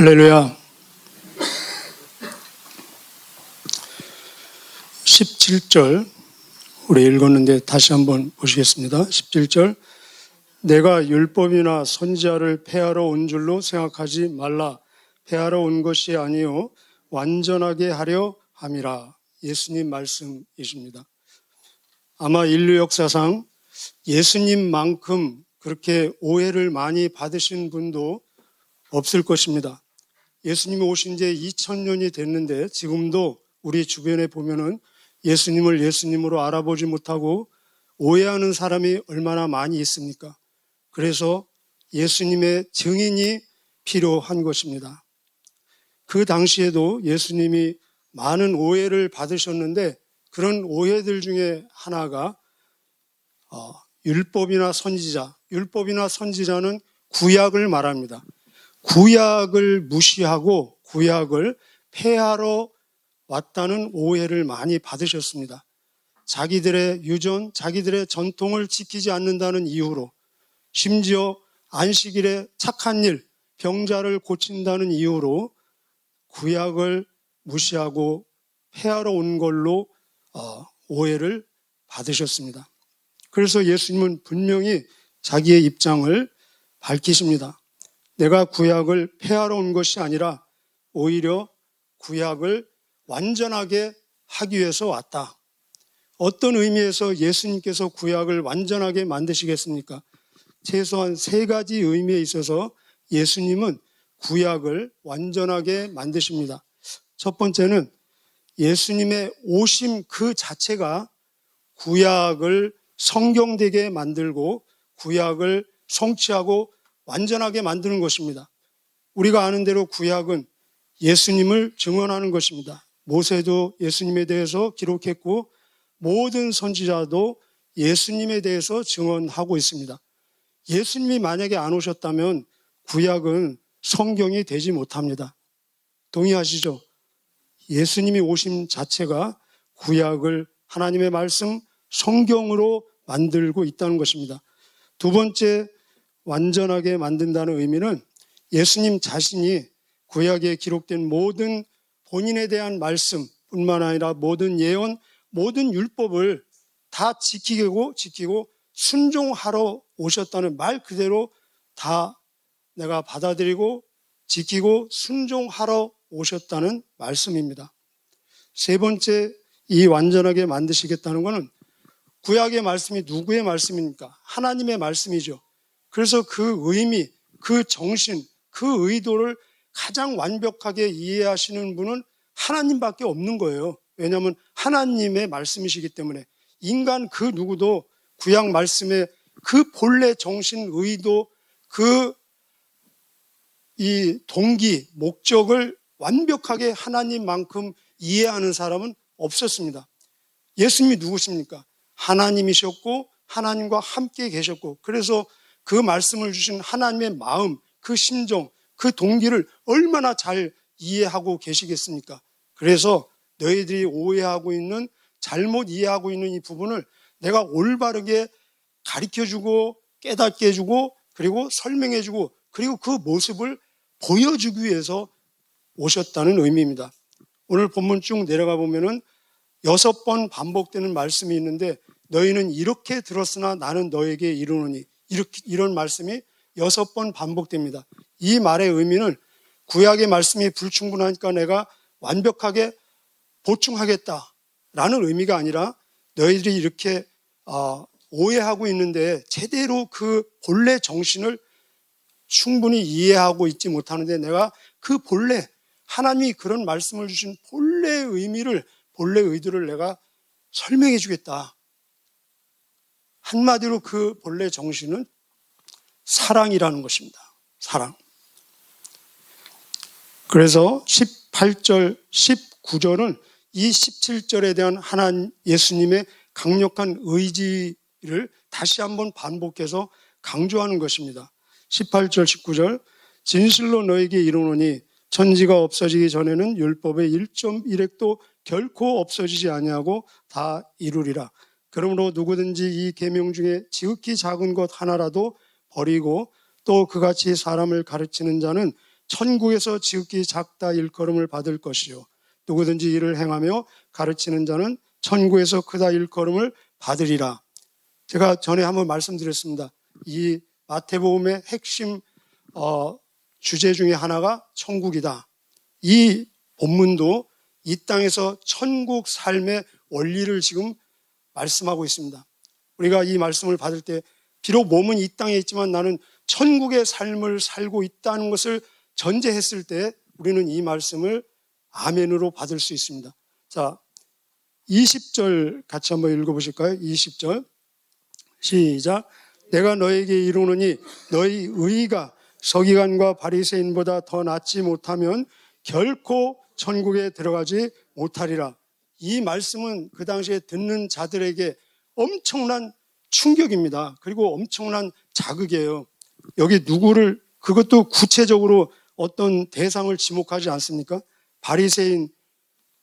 할렐루야. 17절 우리 읽었는데 다시 한번 보시겠습니다. 17절 내가 율법이나 선지자를 폐하러 온 줄로 생각하지 말라. 폐하러 온 것이 아니요 완전하게 하려 함이라. 예수님 말씀이십니다. 아마 인류 역사상 예수님만큼 그렇게 오해를 많이 받으신 분도 없을 것입니다. 예수님이 오신 지 2000년이 됐는데 지금도 우리 주변에 보면은 예수님을 예수님으로 알아보지 못하고 오해하는 사람이 얼마나 많이 있습니까? 그래서 예수님의 증인이 필요한 것입니다. 그 당시에도 예수님이 많은 오해를 받으셨는데 그런 오해들 중에 하나가 율법이나 선지자, 율법이나 선지자는 구약을 말합니다. 구약을 무시하고 구약을 폐하러 왔다는 오해를 많이 받으셨습니다. 자기들의 유전, 자기들의 전통을 지키지 않는다는 이유로, 심지어 안식일에 착한 일, 병자를 고친다는 이유로 구약을 무시하고 폐하러 온 걸로 오해를 받으셨습니다. 그래서 예수님은 분명히 자기의 입장을 밝히십니다. 내가 구약을 폐하러 온 것이 아니라 오히려 구약을 완전하게 하기 위해서 왔다. 어떤 의미에서 예수님께서 구약을 완전하게 만드시겠습니까? 최소한 세 가지 의미에 있어서 예수님은 구약을 완전하게 만드십니다. 첫 번째는 예수님의 오심 그 자체가 구약을 성경되게 만들고 구약을 성취하고 완전하게 만드는 것입니다. 우리가 아는 대로 구약은 예수님을 증언하는 것입니다. 모세도 예수님에 대해서 기록했고 모든 선지자도 예수님에 대해서 증언하고 있습니다. 예수님이 만약에 안 오셨다면 구약은 성경이 되지 못합니다. 동의하시죠? 예수님이 오심 자체가 구약을 하나님의 말씀 성경으로 만들고 있다는 것입니다. 두 번째, 완전하게 만든다는 의미는 예수님 자신이 구약에 기록된 모든 본인에 대한 말씀뿐만 아니라 모든 예언, 모든 율법을 다 지키고 순종하러 오셨다는 말 그대로 다 내가 받아들이고 지키고 순종하러 오셨다는 말씀입니다. 세 번째, 이 완전하게 만드시겠다는 것은 구약의 말씀이 누구의 말씀입니까? 하나님의 말씀이죠. 그래서 그 의미, 그 정신, 그 의도를 가장 완벽하게 이해하시는 분은 하나님밖에 없는 거예요. 왜냐하면 하나님의 말씀이시기 때문에 인간 그 누구도 구약 말씀의 그 본래 정신, 의도, 이 동기, 목적을 완벽하게 하나님만큼 이해하는 사람은 없었습니다. 예수님이 누구십니까? 하나님이셨고 하나님과 함께 계셨고 그래서 그 말씀을 주신 하나님의 마음, 그 심정, 그 동기를 얼마나 잘 이해하고 계시겠습니까? 그래서 너희들이 오해하고 있는, 잘못 이해하고 있는 이 부분을 내가 올바르게 가르쳐주고 깨닫게 해주고 그리고 설명해주고 그리고 그 모습을 보여주기 위해서 오셨다는 의미입니다. 오늘 본문 쭉 내려가 보면은 6번 반복되는 말씀이 있는데 너희는 이렇게 들었으나 나는 너에게 이르노니 이런 말씀이 6번 반복됩니다. 이 말의 의미는 구약의 말씀이 불충분하니까 내가 완벽하게 보충하겠다라는 의미가 아니라 너희들이 이렇게 오해하고 있는데 제대로 그 본래 정신을 충분히 이해하고 있지 못하는데 내가 그 본래 하나님이 그런 말씀을 주신 본래의 의미를 본래 의도를 내가 설명해 주겠다. 한마디로 그 본래 정신은 사랑이라는 것입니다. 사랑. 그래서 18절, 19절은 이 17절에 대한 하나님 예수님의 강력한 의지를 다시 한번 반복해서 강조하는 것입니다. 18절, 19절 진실로 너에게 이르노니 천지가 없어지기 전에는 율법의 1.1획도 결코 없어지지 아니하고 다 이루리라. 그러므로 누구든지 이 계명 중에 지극히 작은 것 하나라도 버리고 또 그같이 사람을 가르치는 자는 천국에서 지극히 작다 일컬음을 받을 것이요 누구든지 이를 행하며 가르치는 자는 천국에서 크다 일컬음을 받으리라. 제가 전에 한번 말씀드렸습니다. 이 마태복음의 핵심 주제 중에 하나가 천국이다. 이 본문도 이 땅에서 천국 삶의 원리를 지금 말씀하고 있습니다. 우리가 이 말씀을 받을 때 비록 몸은 이 땅에 있지만 나는 천국의 삶을 살고 있다는 것을 전제했을 때 우리는 이 말씀을 아멘으로 받을 수 있습니다. 자, 20절 같이 한번 읽어보실까요? 20절 시작. 내가 너에게 이르노니 너희 의의가 서기관과 바리새인보다 더 낫지 못하면 결코 천국에 들어가지 못하리라. 이 말씀은 그 당시에 듣는 자들에게 엄청난 충격입니다. 그리고 엄청난 자극이에요. 여기 누구를, 그것도 구체적으로 어떤 대상을 지목하지 않습니까? 바리새인,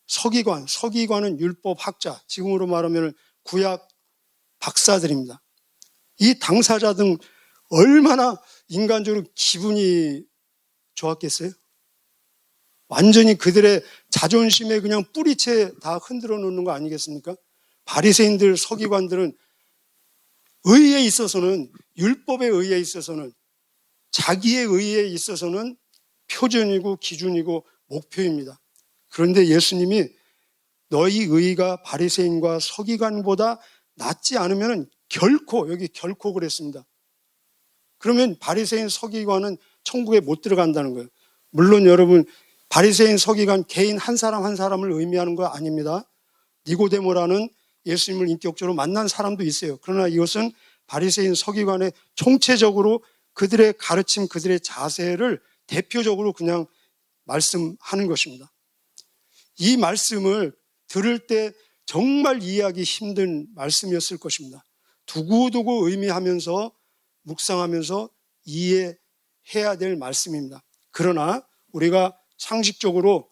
서기관은 율법학자, 지금으로 말하면 구약 박사들입니다. 이 당사자 등 얼마나 인간적으로 기분이 좋았겠어요? 완전히 그들의 자존심에 그냥 뿌리채 다 흔들어 놓는 거 아니겠습니까? 바리새인들, 서기관들은 의에 있어서는, 율법에 의해 있어서는, 자기의 의에 있어서는 표준이고 기준이고 목표입니다. 그런데 예수님이 너희 의가 바리새인과 서기관보다 낫지 않으면 결코, 여기 결코 그랬습니다. 그러면 바리새인, 서기관은 천국에 못 들어간다는 거예요. 물론 여러분, 바리새인, 서기관 개인 한 사람 한 사람을 의미하는 거 아닙니다. 니고데모라는 예수님을 인격적으로 만난 사람도 있어요. 그러나 이것은 바리새인, 서기관의 총체적으로 그들의 가르침, 그들의 자세를 대표적으로 그냥 말씀하는 것입니다. 이 말씀을 들을 때 정말 이해하기 힘든 말씀이었을 것입니다. 두고두고 의미하면서 묵상하면서 이해해야 될 말씀입니다. 그러나 우리가 상식적으로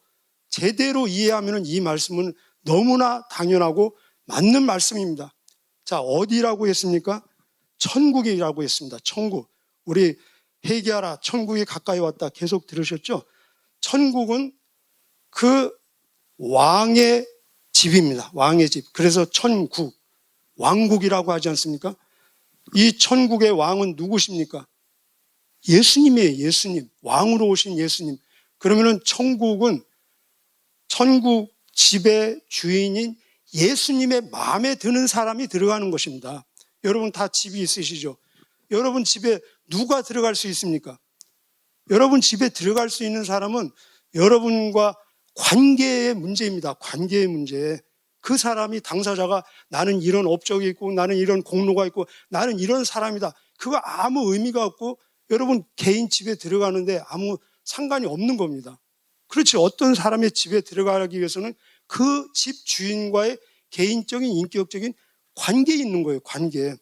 제대로 이해하면 이 말씀은 너무나 당연하고 맞는 말씀입니다. 자, 어디라고 했습니까? 천국이라고 했습니다. 천국. 우리 회개하라, 천국이 가까이 왔다 계속 들으셨죠? 천국은 그 왕의 집입니다. 왕의 집. 그래서 천국, 왕국이라고 하지 않습니까? 이 천국의 왕은 누구십니까? 예수님이에요. 예수님. 왕으로 오신 예수님. 그러면은 천국은 천국 집의 주인인 예수님의 마음에 드는 사람이 들어가는 것입니다. 여러분 다 집이 있으시죠? 여러분 집에 누가 들어갈 수 있습니까? 여러분 집에 들어갈 수 있는 사람은 여러분과 관계의 문제입니다. 관계의 문제. 그 사람이, 당사자가 나는 이런 업적이 있고 나는 이런 공로가 있고 나는 이런 사람이다. 그거 아무 의미가 없고 여러분 개인 집에 들어가는데 아무 상관이 없는 겁니다. 그렇지. 어떤 사람의 집에 들어가기 위해서는 그 집 주인과의 개인적인 인격적인 관계에 있는 거예요. 관계.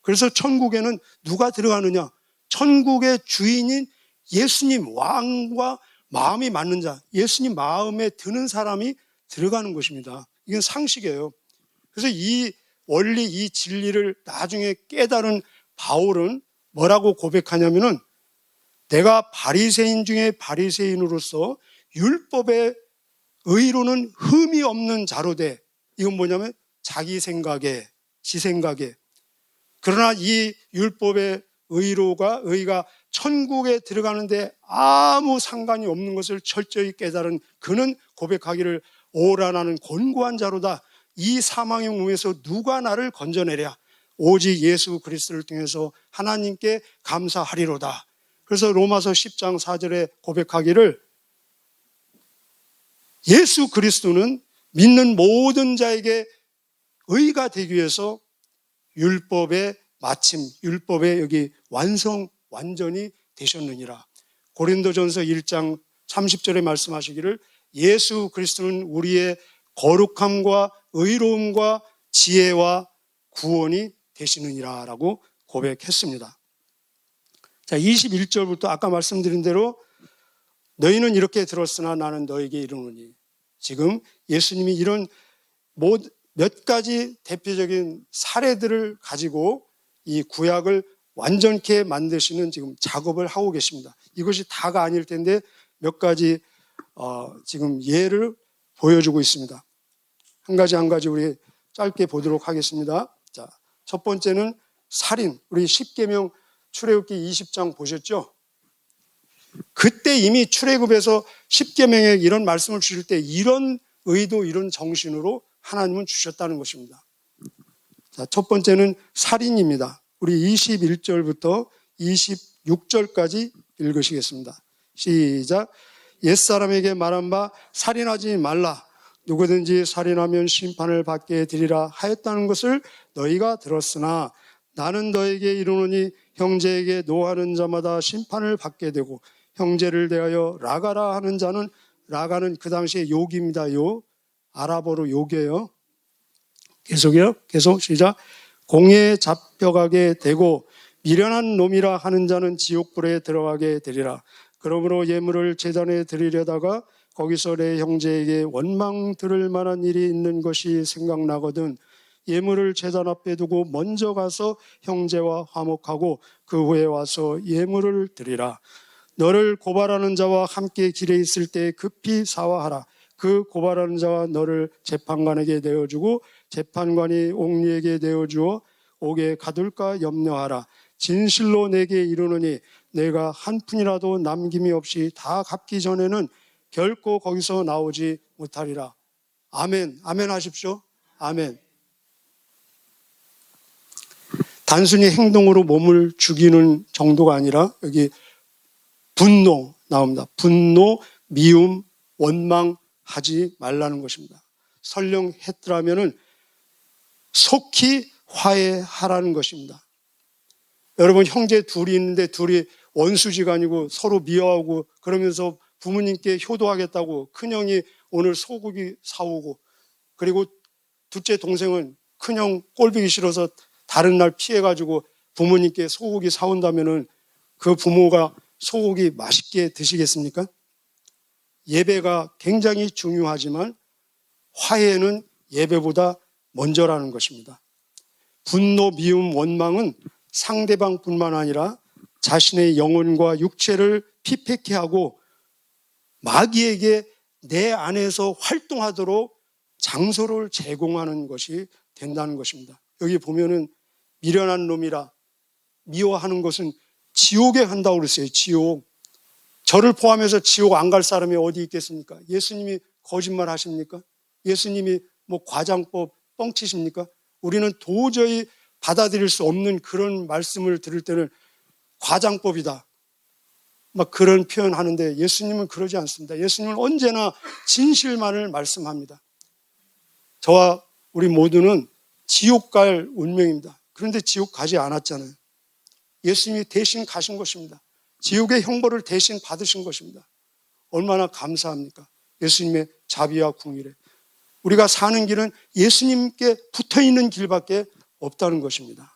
그래서 천국에는 누가 들어가느냐? 천국의 주인인 예수님, 왕과 마음이 맞는 자, 예수님 마음에 드는 사람이 들어가는 것입니다. 이건 상식이에요. 그래서 이 원리, 이 진리를 나중에 깨달은 바울은 뭐라고 고백하냐면은 내가 바리새인 중에 바리새인으로서 율법의 의로는 흠이 없는 자로 돼. 이건 뭐냐면 자기 생각에, 지 생각에. 그러나 이 율법의 의가 천국에 들어가는데 아무 상관이 없는 것을 철저히 깨달은 그는 고백하기를 오라 나는 곤고한 자로다. 이 사망의 몸에서 누가 나를 건져내랴. 오직 예수 그리스도를 통해서 하나님께 감사하리로다. 그래서 로마서 10장 4절에 고백하기를 예수 그리스도는 믿는 모든 자에게 의가 되기 위해서 율법의 마침, 율법의 여기 완전히 되셨느니라. 고린도전서 1장 30절에 말씀하시기를 예수 그리스도는 우리의 거룩함과 의로움과 지혜와 구원이 되시느니라 라고 고백했습니다. 자, 21절부터 아까 말씀드린 대로 너희는 이렇게 들었으나 나는 너에게 이르노니. 지금 예수님이 이런 몇 가지 대표적인 사례들을 가지고 이 구약을 완전케 만드시는 지금 작업을 하고 계십니다. 이것이 다가 아닐 텐데 몇 가지 지금 예를 보여주고 있습니다. 한 가지 우리 짧게 보도록 하겠습니다. 자, 첫 번째는 살인. 우리 십계명 출애굽기 20장 보셨죠? 그때 이미 출애굽에서 십계명에 이런 말씀을 주실 때 이런 의도, 이런 정신으로 하나님은 주셨다는 것입니다. 자, 첫 번째는 살인입니다. 우리 21절부터 26절까지 읽으시겠습니다. 시작. 옛사람에게 말한 바 살인하지 말라. 누구든지 살인하면 심판을 받게 되리라 하였다는 것을 너희가 들었으나 나는 너에게 이르노니 형제에게 노하는 자마다 심판을 받게 되고 형제를 대하여 라가라 하는 자는, 라가는 그 당시에 욕입니다. 아랍어로 욕이에요. 계속 시작. 공에 잡혀가게 되고 미련한 놈이라 하는 자는 지옥불에 들어가게 되리라. 그러므로 예물을 제단에 드리려다가 거기서 내 형제에게 원망 들을 만한 일이 있는 것이 생각나거든 예물을 제단 앞에 두고 먼저 가서 형제와 화목하고 그 후에 와서 예물을 드리라. 너를 고발하는 자와 함께 길에 있을 때 급히 사화하라. 그 고발하는 자와 너를 재판관에게 내어주고 재판관이 옥리에게 내어주어 옥에 가둘까 염려하라. 진실로 내게 이르노니 내가 한 푼이라도 남김이 없이 다 갚기 전에는 결코 거기서 나오지 못하리라. 아멘. 아멘 하십시오. 아멘. 단순히 행동으로 몸을 죽이는 정도가 아니라 여기 분노 나옵니다. 분노, 미움, 원망하지 말라는 것입니다. 설령 했더라면은 속히 화해하라는 것입니다. 여러분, 형제 둘이 있는데 둘이 원수지간이고 서로 미워하고 그러면서 부모님께 효도하겠다고 큰형이 오늘 소고기 사오고 그리고 둘째 동생은 큰형 꼴보기 싫어서 다른 날 피해가지고 부모님께 소고기 사온다면은 그 부모가 소고기 맛있게 드시겠습니까? 예배가 굉장히 중요하지만 화해는 예배보다 먼저라는 것입니다. 분노, 미움, 원망은 상대방뿐만 아니라 자신의 영혼과 육체를 피폐케 하고 마귀에게 내 안에서 활동하도록 장소를 제공하는 것이 된다는 것입니다. 여기 보면은 미련한 놈이라 미워하는 것은 지옥에 간다고 그랬어요. 지옥. 저를 포함해서 지옥 안 갈 사람이 어디 있겠습니까? 예수님이 거짓말 하십니까? 예수님이 뭐 과장법 뻥치십니까? 우리는 도저히 받아들일 수 없는 그런 말씀을 들을 때는 과장법이다. 막 그런 표현하는데 예수님은 그러지 않습니다. 예수님은 언제나 진실만을 말씀합니다. 저와 우리 모두는 지옥 갈 운명입니다. 그런데 지옥 가지 않았잖아요. 예수님이 대신 가신 것입니다. 지옥의 형벌을 대신 받으신 것입니다. 얼마나 감사합니까? 예수님의 자비와 궁일에. 우리가 사는 길은 예수님께 붙어있는 길밖에 없다는 것입니다.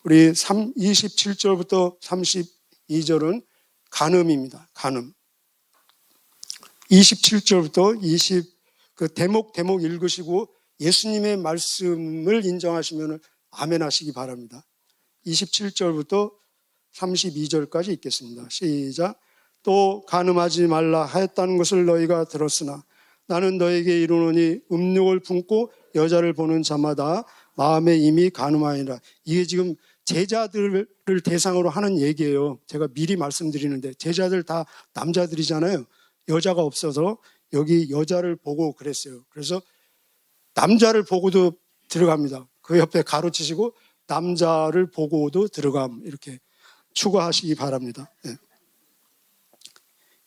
우리 27절부터 32절은 간음입니다. 간음. 27절부터 그 대목 읽으시고 예수님의 말씀을 인정하시면 아멘 하시기 바랍니다. 27절부터 32절까지 읽겠습니다. 시작. 또 간음하지 말라 하였다는 것을 너희가 들었으나 나는 너에게 이르노니 음욕을 품고 여자를 보는 자마다 마음에 이미 간음하니라. 이게 지금 제자들을 대상으로 하는 얘기예요. 제가 미리 말씀드리는데 제자들 다 남자들이잖아요. 여자가 없어서 여기 여자를 보고 그랬어요. 그래서 남자를 보고도 들어갑니다. 그 옆에 가로치시고 남자를 보고도 들어감 이렇게 추가하시기 바랍니다.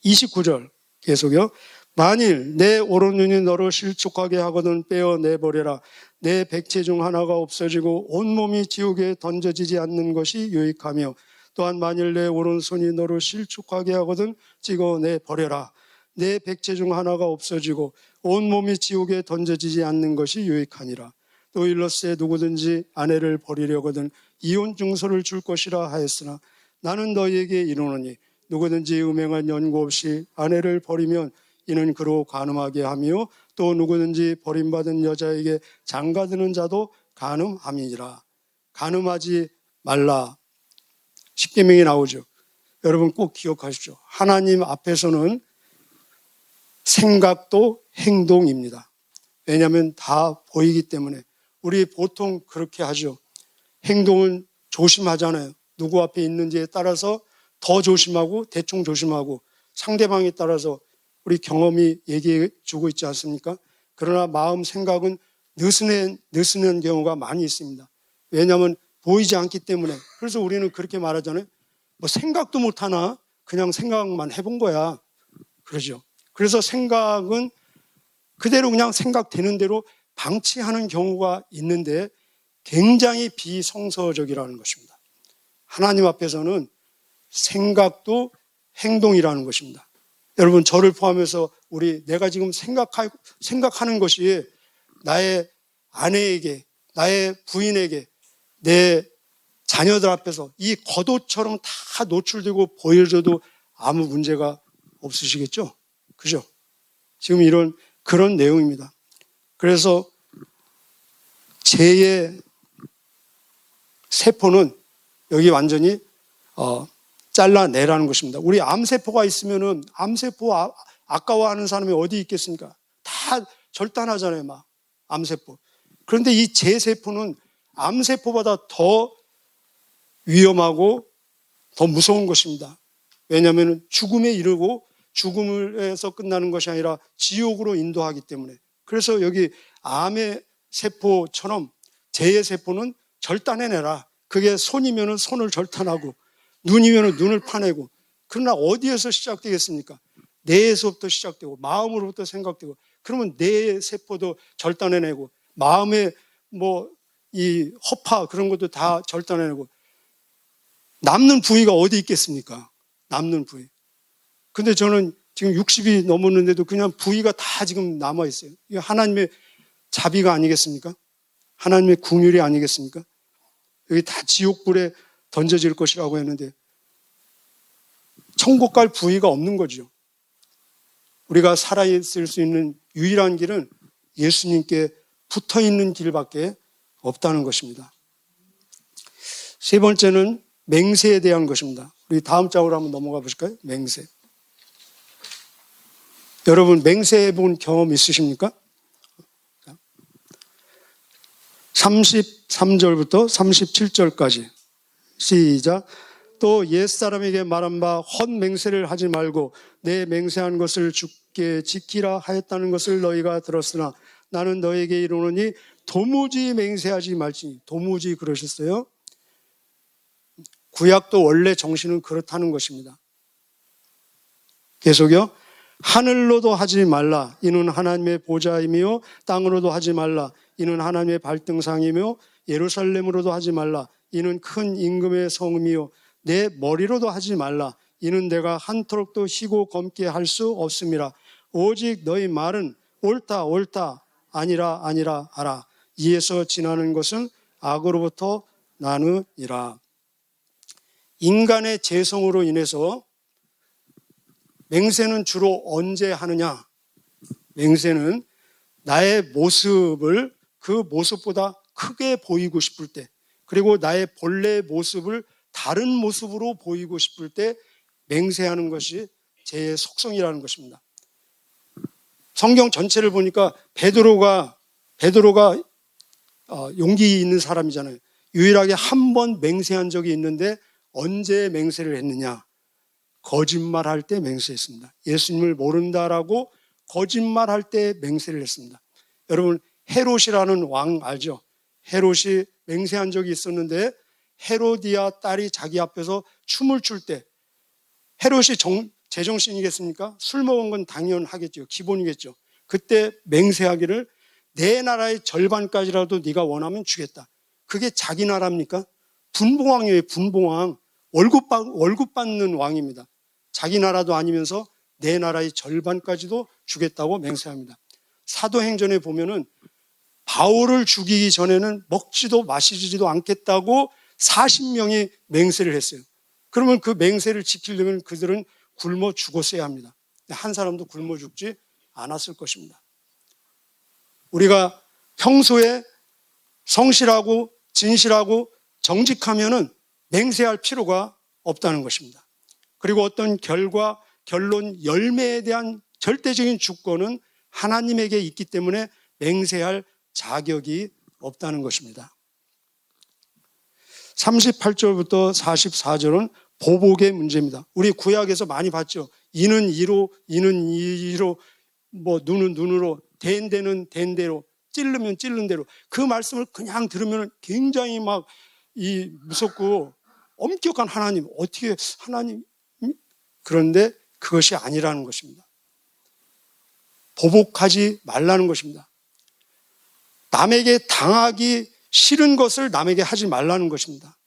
29절 계속요. 만일 내 오른눈이 너를 실족하게 하거든 빼어내버려라. 내 백체 중 하나가 없어지고 온몸이 지옥에 던져지지 않는 것이 유익하며 또한 만일 내 오른손이 너를 실족하게 하거든 찍어내버려라. 내 백체 중 하나가 없어지고 온몸이 지옥에 던져지지 않는 것이 유익하니라. 또 일러스에 누구든지 아내를 버리려거든 이혼 증서를 줄 것이라 하였으나 나는 너희에게 이르노니 누구든지 음행한 연고 없이 아내를 버리면 이는 그로 간음하게 하며 또 누구든지 버림받은 여자에게 장가드는 자도 간음함이니라. 간음하지 말라. 십계명이 나오죠. 여러분 꼭 기억하십시오. 하나님 앞에서는 생각도 행동입니다. 왜냐하면 다 보이기 때문에. 우리 보통 그렇게 하죠. 행동은 조심하잖아요. 누구 앞에 있는지에 따라서 더 조심하고 대충 조심하고 상대방에 따라서 우리 경험이 얘기해 주고 있지 않습니까? 그러나 마음 생각은 느슨한 경우가 많이 있습니다. 왜냐하면 보이지 않기 때문에. 그래서 우리는 그렇게 말하잖아요. 뭐 생각도 못하나 그냥 생각만 해본 거야. 그러죠. 그래서 생각은 그대로 그냥 생각되는 대로 방치하는 경우가 있는데 굉장히 비성서적이라는 것입니다. 하나님 앞에서는 생각도 행동이라는 것입니다. 여러분 저를 포함해서 내가 지금 생각하는 것이 나의 아내에게, 나의 부인에게, 내 자녀들 앞에서 이 겉옷처럼 다 노출되고 보여줘도 아무 문제가 없으시겠죠? 그죠? 지금 그런 내용입니다. 그래서 죄의 세포는 여기 완전히 잘라내라는 것입니다. 우리 암세포가 있으면은 암세포 아까워하는 사람이 어디 있겠습니까? 다 절단하잖아요, 막 암세포. 그런데 이 죄세포는 암세포보다 더 위험하고 더 무서운 것입니다. 왜냐하면 죽음에 이르고 죽음에서 끝나는 것이 아니라 지옥으로 인도하기 때문에. 그래서 여기 암의 세포처럼 죄의 세포는 절단해내라. 그게 손이면 손을 절단하고 눈이면 눈을 파내고. 그러나 어디에서 시작되겠습니까? 뇌에서부터 시작되고 마음으로부터 생각되고. 그러면 뇌의 세포도 절단해내고 마음의 이 허파 그런 것도 다 절단해내고 남는 부위가 어디 있겠습니까? 남는 부위. 근데 저는 지금 60이 넘었는데도 그냥 부위가 다 지금 남아있어요. 이게 하나님의 자비가 아니겠습니까? 하나님의 긍휼이 아니겠습니까? 여기 다 지옥불에 던져질 것이라고 했는데 천국 갈 부위가 없는 거죠. 우리가 살아있을 수 있는 유일한 길은 예수님께 붙어있는 길밖에 없다는 것입니다. 세 번째는 맹세에 대한 것입니다. 우리 다음 장으로 한번 넘어가 보실까요? 맹세. 여러분 맹세해 본 경험 있으십니까? 33절부터 37절까지 시작. 또 옛사람에게 말한 바 헛맹세를 하지 말고 내 맹세한 것을 주께 지키라 하였다는 것을 너희가 들었으나 나는 너에게 이르노니 도무지 맹세하지 말지니. 도무지 그러셨어요. 구약도 원래 정신은 그렇다는 것입니다. 계속요. 하늘로도 하지 말라. 이는 하나님의 보좌이며 땅으로도 하지 말라. 이는 하나님의 발등상이며 예루살렘으로도 하지 말라. 이는 큰 임금의 성이며 내 머리로도 하지 말라. 이는 내가 한토록도 희고 검게 할 수 없음이라. 오직 너희 말은 옳다 옳다 아니라 아니라 하라. 이에서 지나는 것은 악으로부터 나느니라. 인간의 죄성으로 인해서 맹세는 주로 언제 하느냐? 맹세는 나의 모습을 그 모습보다 크게 보이고 싶을 때, 그리고 나의 본래 모습을 다른 모습으로 보이고 싶을 때 맹세하는 것이 제 속성이라는 것입니다. 성경 전체를 보니까 베드로가 용기 있는 사람이잖아요. 유일하게 한 번 맹세한 적이 있는데 언제 맹세를 했느냐? 거짓말할 때 맹세했습니다. 예수님을 모른다라고 거짓말할 때 맹세를 했습니다. 여러분 헤롯이라는 왕 알죠? 헤롯이 맹세한 적이 있었는데 헤로디아 딸이 자기 앞에서 춤을 출 때 헤롯이 제정신이겠습니까? 술 먹은 건 당연하겠죠. 기본이겠죠. 그때 맹세하기를 내 나라의 절반까지라도 네가 원하면 주겠다. 그게 자기 나라입니까? 분봉왕이에요. 분봉왕. 월급 받는 왕입니다. 자기 나라도 아니면서 내 나라의 절반까지도 주겠다고 맹세합니다. 사도행전에 보면은 바울을 죽이기 전에는 먹지도 마시지도 않겠다고 40명이 맹세를 했어요. 그러면 그 맹세를 지키려면 그들은 굶어 죽었어야 합니다. 한 사람도 굶어 죽지 않았을 것입니다. 우리가 평소에 성실하고 진실하고 정직하면은 맹세할 필요가 없다는 것입니다. 그리고 어떤 결과, 결론, 열매에 대한 절대적인 주권은 하나님에게 있기 때문에 맹세할 자격이 없다는 것입니다. 38절부터 44절은 보복의 문제입니다. 우리 구약에서 많이 봤죠. 이는 이로, 이는 이로, 눈은 눈으로, 된 데는 된 대로, 찔르면 찔른 대로. 그 말씀을 그냥 들으면 굉장히 무섭고 엄격한 하나님, 어떻게 하나님? 그런데 그것이 아니라는 것입니다. 보복하지 말라는 것입니다. 남에게 당하기 싫은 것을 남에게 하지 말라는 것입니다.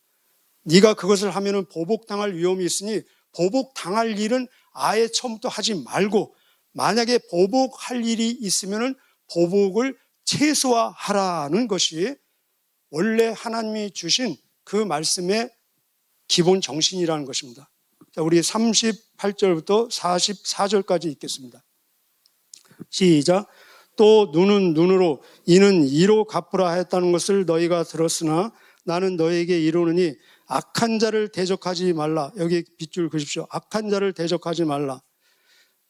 네가 그것을 하면 보복당할 위험이 있으니 보복당할 일은 아예 처음부터 하지 말고, 만약에 보복할 일이 있으면 보복을 최소화하라는 것이 원래 하나님이 주신 그 말씀의 기본 정신이라는 것입니다. 자, 우리 38절부터 44절까지 읽겠습니다. 시작. 또 눈은 눈으로, 이는 이로 갚으라 했다는 것을 너희가 들었으나 나는 너희에게 이르노니 악한 자를 대적하지 말라. 여기 빗줄 그십시오. 악한 자를 대적하지 말라.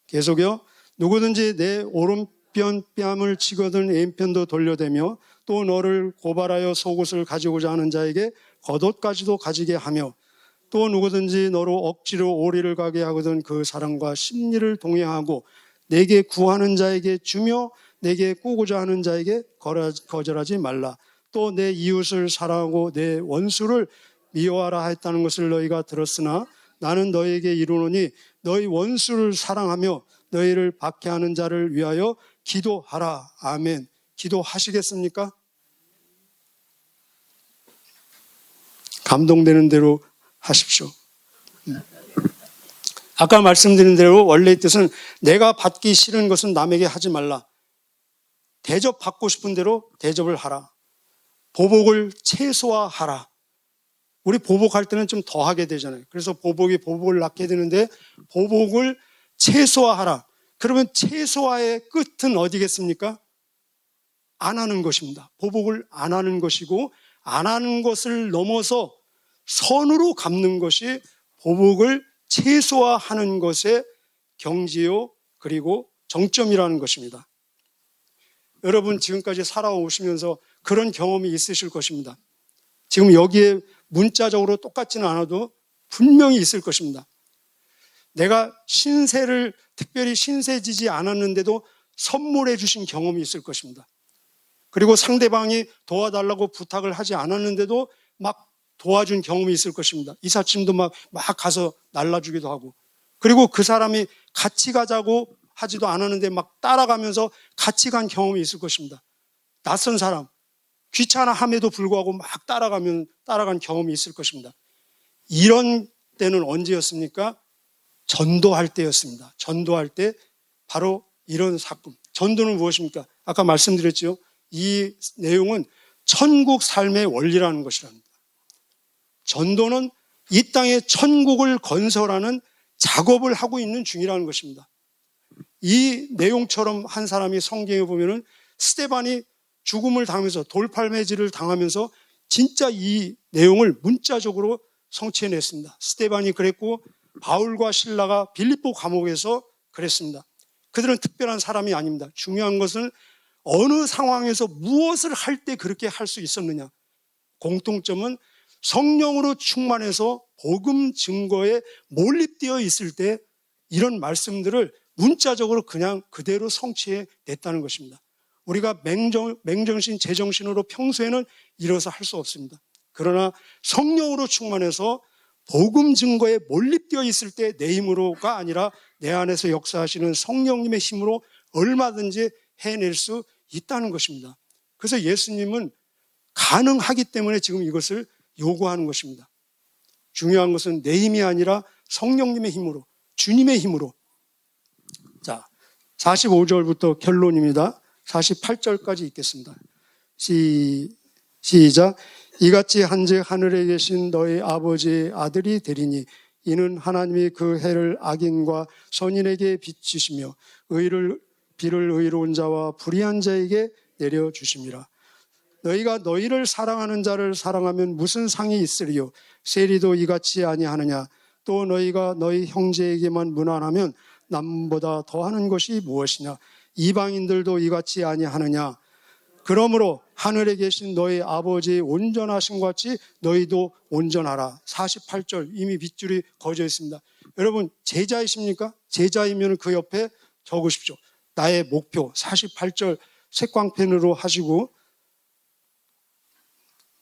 계속요. 누구든지 내 오른편 뺨을 치거든 왼편도 돌려대며 또 너를 고발하여 속옷을 가지고자 하는 자에게 겉옷까지도 가지게 하며 또 누구든지 너로 억지로 오리를 가게 하거든 그 사람과 심리를 동행하고 내게 구하는 자에게 주며 내게 꾸고자 하는 자에게 거절하지 말라. 또 내 이웃을 사랑하고 내 원수를 미워하라 했다는 것을 너희가 들었으나 나는 너희에게 이르노니 너희 원수를 사랑하며 너희를 박해하는 자를 위하여 기도하라. 아멘. 기도하시겠습니까? 감동되는 대로 하십시오. 아까 말씀드린 대로 원래의 뜻은 내가 받기 싫은 것은 남에게 하지 말라. 대접받고 싶은 대로 대접을 하라. 보복을 최소화하라. 우리 보복할 때는 좀 더 하게 되잖아요. 그래서 보복이 보복을 낳게 되는데 보복을 최소화하라. 그러면 최소화의 끝은 어디겠습니까? 안 하는 것입니다. 보복을 안 하는 것이고, 안 하는 것을 넘어서 선으로 갚는 것이 보복을 최소화하는 것의 경지요, 그리고 정점이라는 것입니다. 여러분 지금까지 살아오시면서 그런 경험이 있으실 것입니다. 지금 여기에 문자적으로 똑같지는 않아도 분명히 있을 것입니다. 내가 신세를 특별히 신세지지 않았는데도 선물해 주신 경험이 있을 것입니다. 그리고 상대방이 도와달라고 부탁을 하지 않았는데도 막 도와준 경험이 있을 것입니다. 이삿짐도 막 가서 날라주기도 하고, 그리고 그 사람이 같이 가자고 하지도 않았는데 막 따라가면서 같이 간 경험이 있을 것입니다. 낯선 사람, 귀찮아함에도 불구하고 막 따라간 경험이 있을 것입니다. 이런 때는 언제였습니까? 전도할 때였습니다. 전도할 때 바로 이런 사건. 전도는 무엇입니까? 아까 말씀드렸죠. 이 내용은 천국 삶의 원리라는 것이랍니다. 전도는 이 땅에 천국을 건설하는 작업을 하고 있는 중이라는 것입니다. 이 내용처럼 한 사람이 성경에 보면은 스데반이 죽음을 당하면서 돌팔매질을 당하면서 진짜 이 내용을 문자적으로 성취해냈습니다. 스데반이 그랬고 바울과 실라가 빌립보 감옥에서 그랬습니다. 그들은 특별한 사람이 아닙니다. 중요한 것은 어느 상황에서 무엇을 할 때 그렇게 할 수 있었느냐. 공통점은 성령으로 충만해서 복음 증거에 몰입되어 있을 때 이런 말씀들을 문자적으로 그냥 그대로 성취해냈다는 것입니다. 우리가 맹정신, 제정신으로 평소에는 이뤄서 할 수 없습니다. 그러나 성령으로 충만해서 복음 증거에 몰입되어 있을 때 내 힘으로가 아니라 내 안에서 역사하시는 성령님의 힘으로 얼마든지 해낼 수 있다는 것입니다. 그래서 예수님은 가능하기 때문에 지금 이것을 요구하는 것입니다. 중요한 것은 내 힘이 아니라 성령님의 힘으로, 주님의 힘으로. 자, 45절부터 결론입니다. 48절까지 읽겠습니다. 시작. 이같이 한즉 하늘에 계신 너희 아버지의 아들이 되리니 이는 하나님이 그 해를 악인과 선인에게 비치시며 비를 의로운 자와 불의한 자에게 내려주심이라. 너희가 너희를 사랑하는 자를 사랑하면 무슨 상이 있으리요? 세리도 이같이 아니하느냐? 또 너희가 너희 형제에게만 무난하면 남보다 더하는 것이 무엇이냐? 이방인들도 이같이 아니하느냐? 그러므로 하늘에 계신 너희 아버지의 온전하신 것 같이 너희도 온전하라. 48절 이미 빗줄이 거져 있습니다. 여러분 제자이십니까? 제자이면 그 옆에 적으십시오. 나의 목표 48절 색광펜으로 하시고,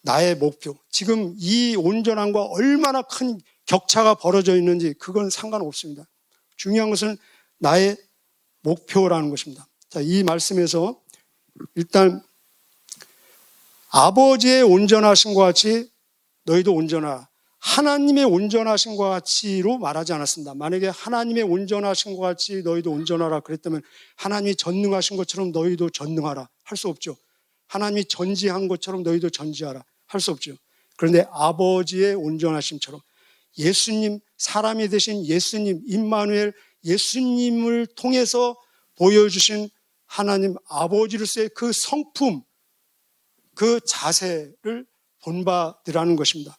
나의 목표. 지금 이 온전함과 얼마나 큰 격차가 벌어져 있는지 그건 상관없습니다. 중요한 것은 나의 목표라는 것입니다. 자, 이 말씀에서 일단 아버지의 온전하심과 같이 너희도 온전하라. 하나님의 온전하심과 같이로 말하지 않았습니다. 만약에 하나님의 온전하심과 같이 너희도 온전하라 그랬다면 하나님이 전능하신 것처럼 너희도 전능하라 할 수 없죠. 하나님이 전지한 것처럼 너희도 전지하라 할 수 없죠. 그런데 아버지의 온전하심처럼 예수님, 사람이 되신 예수님, 임마누엘, 예수님을 통해서 보여주신 하나님 아버지로서의 그 성품, 그 자세를 본받으라는 것입니다.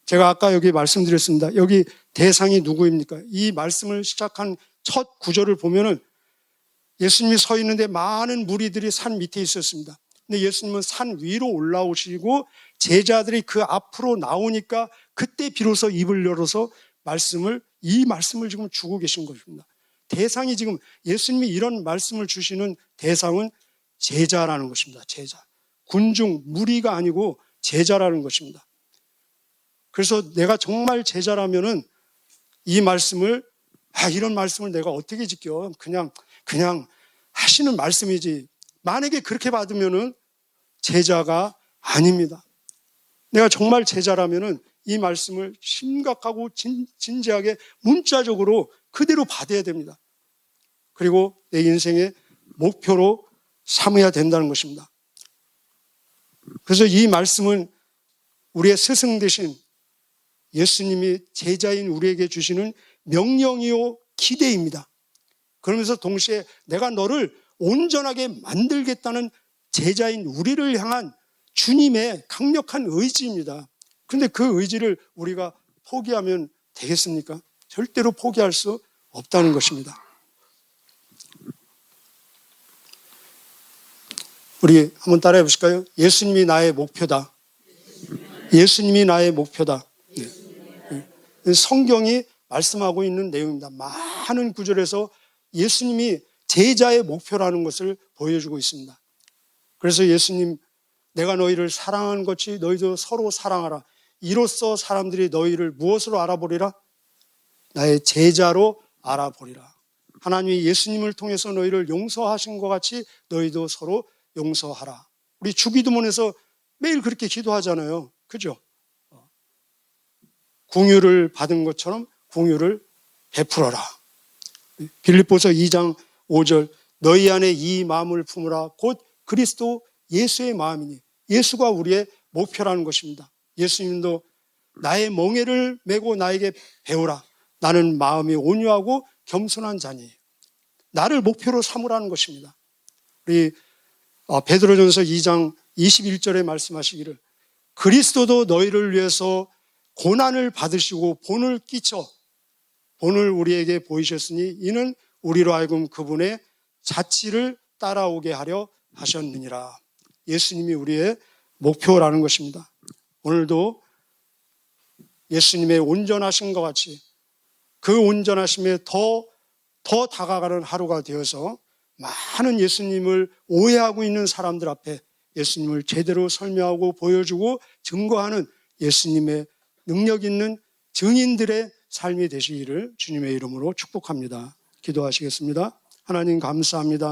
제가 아까 여기 말씀드렸습니다. 여기 대상이 누구입니까? 이 말씀을 시작한 첫 구절을 보면은 예수님이 서 있는데 많은 무리들이 산 밑에 있었습니다. 근데 예수님은 산 위로 올라오시고 제자들이 그 앞으로 나오니까 그때 비로소 입을 열어서 이 말씀을 지금 주고 계신 것입니다. 대상이 지금 예수님이 이런 말씀을 주시는 대상은 제자라는 것입니다. 제자. 군중, 무리가 아니고 제자라는 것입니다. 그래서 내가 정말 제자라면은 이 말씀을, 이런 말씀을 내가 어떻게 지켜? 그냥 하시는 말씀이지. 만약에 그렇게 받으면은 제자가 아닙니다. 내가 정말 제자라면은 이 말씀을 심각하고 진지하게 문자적으로 그대로 받아야 됩니다. 그리고 내 인생의 목표로 삼아야 된다는 것입니다. 그래서 이 말씀은 우리의 스승 되신 예수님이 제자인 우리에게 주시는 명령이요 기대입니다. 그러면서 동시에 내가 너를 온전하게 만들겠다는 제자인 우리를 향한 주님의 강력한 의지입니다. 그런데 그 의지를 우리가 포기하면 되겠습니까? 절대로 포기할 수 없다는 것입니다. 우리 한번 따라해 보실까요? 예수님이 나의 목표다. 예수님이 나의 목표다. 성경이 말씀하고 있는 내용입니다. 많은 구절에서 예수님이 제자의 목표라는 것을 보여주고 있습니다. 그래서 예수님, 내가 너희를 사랑하는 것이 너희도 서로 사랑하라. 이로써 사람들이 너희를 무엇으로 알아보리라? 나의 제자로 알아보리라. 하나님이 예수님을 통해서 너희를 용서하신 것 같이 너희도 서로 용서하라. 우리 주기도문에서 매일 그렇게 기도하잖아요. 그죠? 공유를 받은 것처럼 공유를 베풀어라. 빌립보서 2장 5절 너희 안에 이 마음을 품으라. 곧 그리스도 예수의 마음이니. 예수가 우리의 목표라는 것입니다. 예수님도 나의 멍에를 메고 나에게 배우라. 나는 마음이 온유하고 겸손한 자니. 나를 목표로 삼으라는 것입니다. 우리 베드로전서 2장 21절에 말씀하시기를 그리스도도 너희를 위해서 고난을 받으시고 본을 끼쳐 본을 우리에게 보이셨으니 이는 우리로 하여금 그분의 자치를 따라오게 하려 하셨느니라. 예수님이 우리의 목표라는 것입니다. 오늘도 예수님의 온전하신 것 같이 그 온전하심에 더 다가가는 하루가 되어서 많은 예수님을 오해하고 있는 사람들 앞에 예수님을 제대로 설명하고 보여주고 증거하는 예수님의 능력 있는 증인들의 삶이 되시기를 주님의 이름으로 축복합니다. 기도하시겠습니다. 하나님 감사합니다.